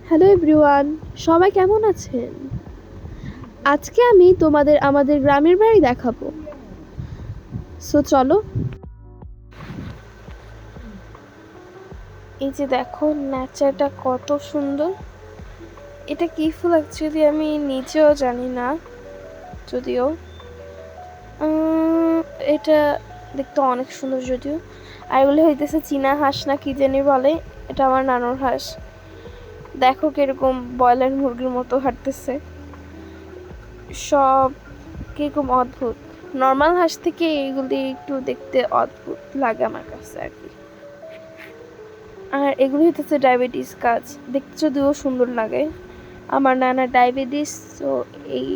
Hello everyone, সবাই কেমন আছেন? আজকে আমি তোমাদের আমাদের গ্রামের বাড়ি দেখাবো। সো চলো। এই যে দেখো, নেচারটা কত সুন্দর। এটা কি ফুল অ্যাকচুয়ালি আমি নিজেও জানি না, যদিও এটা দেখতে অনেক সুন্দর। যদিও আর এগুলো হইতেছে চীনা হাঁস না কি জানি বলে। এটা আমার নানুর হাঁস। দেখো কিরকম ব্রয়লার মুরগির মতো হাঁটতেছে। সব কিরকম অদ্ভুত। নর্মাল হাঁস থেকে এগুলি একটু দেখতে অদ্ভুত লাগে আমার কাছে আর কি। আর এগুলি হচ্ছে ডায়াবেটিস গাছ, দেখতে যদিও সুন্দর লাগে। আমার নানা ডায়াবেটিস, তো এই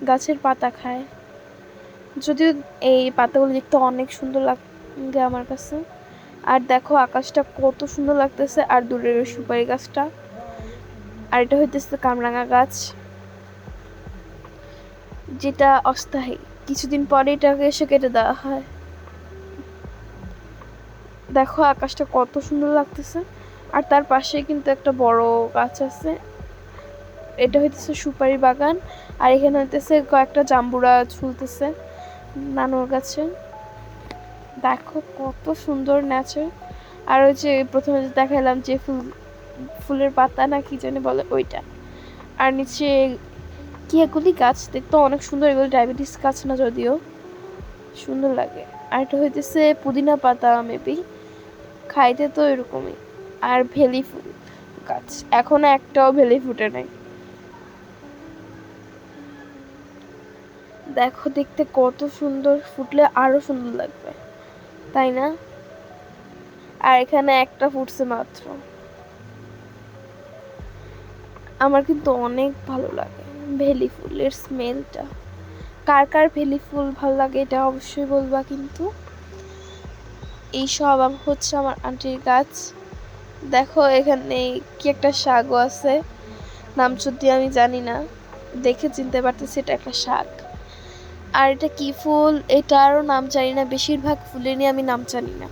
গাছের পাতা খায়। যদিও এই পাতাগুলো দেখতে অনেক সুন্দর লাগে আমার কাছে। আর দেখো আকাশটা কত সুন্দর লাগতেছে, আর দূরের সুপারি গাছটা। আর এটা হইতেছে কামরাঙা গাছ, যেটা অস্থায়ী, কিছুদিন পরে এটাকে এসে কেটে দেওয়া হয়। দেখো আকাশটা কত সুন্দর লাগতেছে। আর তার পাশে কিন্তু একটা বড় গাছ আছে, এটা হইতেছে সুপারি বাগান। আর এখানে হইতেছে কয়েকটা জাম্বুরা ঝুলতেছে নানুর গাছে। দেখো কত সুন্দর নেচার। আর ওই যে প্রথমে যে দেখাইলাম যে ফুলের পাতা না কি জানি বলে ওইটা। আর নিচে কি এগুলি গাছ দেখতে অনেক সুন্দর, এগুলি ডায়াবেটিস গাছ না, যদিও সুন্দর লাগে। আর এটা হইতেছে পুদিনা পাতা, মেবি খাইতে তো এরকমই। আর ভেলি ফুল গাছ, এখনো একটাও ভেলি ফুটে নাই। দেখো দেখতে কত সুন্দর, ফুটলে আরো সুন্দর লাগবে, তাই না? আর এখানে একটা ফুটছে মাত্র। আমার কিন্তু অনেক ভালো লাগে ভেলি ফুলের স্মেলটা। কার কার ভেলি ফুল ভালো লাগে এটা অবশ্যই বলবা কিন্তু। এই সব হচ্ছে আমার আন্টির গাছ। দেখো এখানে কি একটা শাকও আছে, নাম যদি আমি জানি না, দেখে চিনতে পারতেছি এটা একটা শাক। আর এটা কি ফুল এটারও নাম জানি না, বেশিরভাগ ফুলেরই আমি নাম জানি না।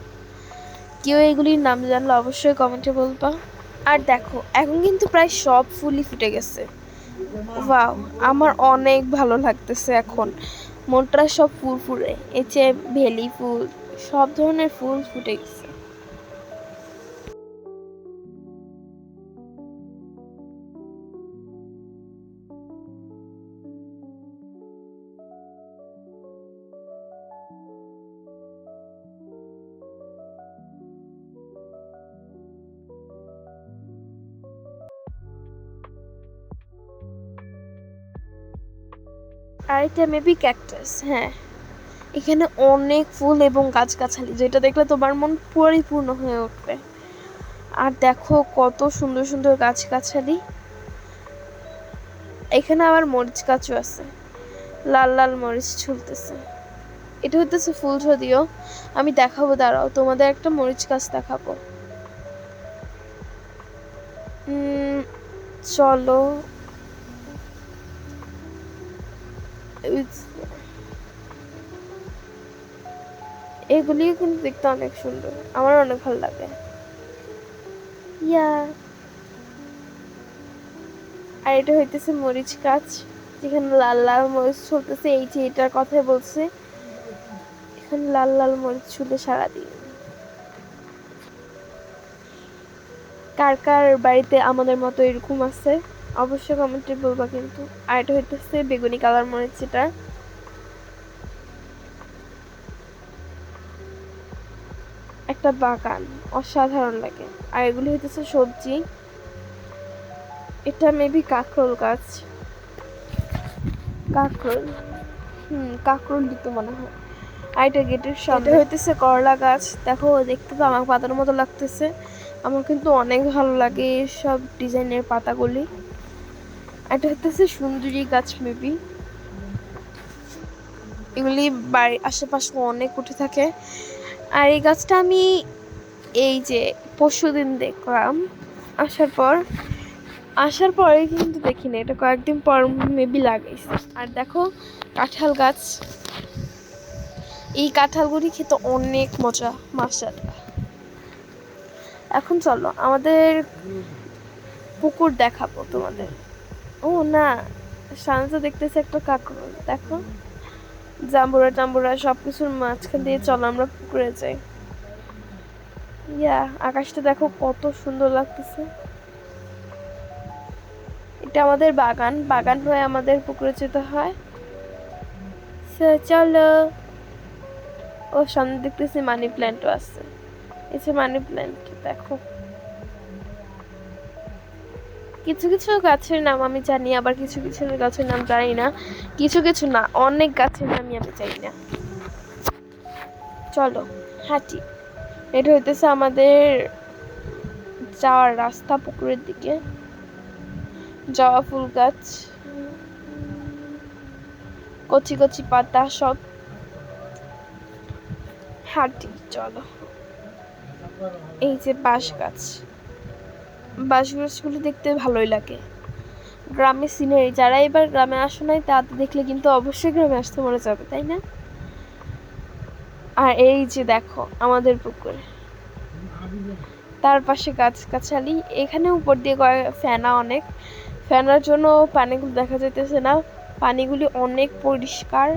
কেউ এগুলির নাম জানলে অবশ্যই কমেন্টে বলবা। আর দেখো এখন কিন্তু প্রায় সব ফুলই ফুটে গেছে। ওয়াও, আমার অনেক ভালো লাগতেছে এখন। মনটা সব ফুরফুরে, এই যে ভেলি ফুল, সব ধরনের ফুল ফুটে গেছে। আর এটা মেবি ক্যাকটাস, হ্যাঁ। এখানে অনেক ফুল এবং গাছগাছালি, যেটা দেখলে তোমার মন পরিপূর্ণ হয়ে উঠবে। আর দেখো কত সুন্দর সুন্দর গাছগাছালি। এখানে আবার মরিচ গাছও আছে, লাল লাল মরিচ ঝুলতেছে। এটা হইতেছে ফুল, যদিও আমি দেখাবো, দাঁড়াও তোমাদের একটা মরিচ গাছ দেখাবো। চলো। এগুলিও কিন্তু দেখতে অনেক সুন্দর, আমার অনেক ভালো লাগে। ইয়া। আর এটা হইতেছে মরিচ গাছ, যেখানে লাল লাল মরিচ চলতেছে। এই যে এটার কথাই বলছে, এখানে লাল লাল মরিচ ছুলে সারাদিন। কার কার বাড়িতে আমাদের মতো এরকম আছে অবশ্যই কমেন্টে বলবা কিন্তু। আর এটা হইতেছে বেগুনি কালার মরিচ, যেটা একটা বাগান, অসাধারণ লাগে। আর এগুলি হইতেছে সবজি। এটা মেবি কাঁকরোল গাছ, কাঁকরোল, কাঁকরোল দিতে মনে হয়। আর এটা গেটের সামনে হইতেছে করলা গাছ। দেখো দেখতে তো আমার পাতার মতো লাগতেছে, আমার কিন্তু অনেক ভালো লাগে সব ডিজাইনের পাতাগুলি। এটা হইতেছে সুন্দরী গাছ মেবি। এগুলি বাড়ির আশেপাশে অনেক উঠে থাকে। আর এই গাছটা আমি এই যে পরশুদিন দেখলাম, আসার পরে কিন্তু দেখিনি, এটা কয়েকদিন পর মেবি লাগাইছে। আর দেখো কাঁঠাল গাছ, এই কাঁঠালগুলি খেতে অনেক মজা, মাশাআল্লাহ। এখন চলো আমাদের পুকুর দেখাবো তোমাদের। ও না, সামনে তো দেখতেছি একটা কাঁকড়, দেখো জাম্বুরা টাম্বুরা সবকিছুর মাঝখান দিয়ে চলো আমরা পুকুরে যাই। ইয়া, আকাশটা দেখো কত সুন্দর লাগতেছে। এটা আমাদের বাগান, বাগান হয়ে আমাদের পুকুরে যেতে হয়। চলো। ও সামনে দেখতেছি মানি প্ল্যান্টও আছে, এই যে মানি প্ল্যান্ট দেখো। কিছু কিছু গাছের নাম আমি জানি, আবার কিছু কিছু গাছের নাম জানি না। কিছু কিছু না, অনেক গাছের নামই আমি জানি না। চলো হাঁটি। এটা হইতেছে আমাদের যাওয়ার রাস্তা পুকুরের দিকে। জবা ফুল গাছ, কচি কচি পাতা সব। হাঁটি চলো। এই যে বাঁশ গাছ, বাঁশ গাছগুলো দেখতে ভালোই লাগে। গ্রামের সিনারি, যারা এবার গ্রামে আসো নাই তাদের দেখলে কিন্তু অবশ্যই গ্রামে আসতে মনে যাবে, তাই না? আর এই যে দেখো আমাদের পুকুর, তার পাশে গাছগাছালি, এখানে উপর দিয়ে ফেনা অনেক, ফেনার জন্য পানিগুলো দেখা যাইতেছে না। পানিগুলি অনেক পরিষ্কার।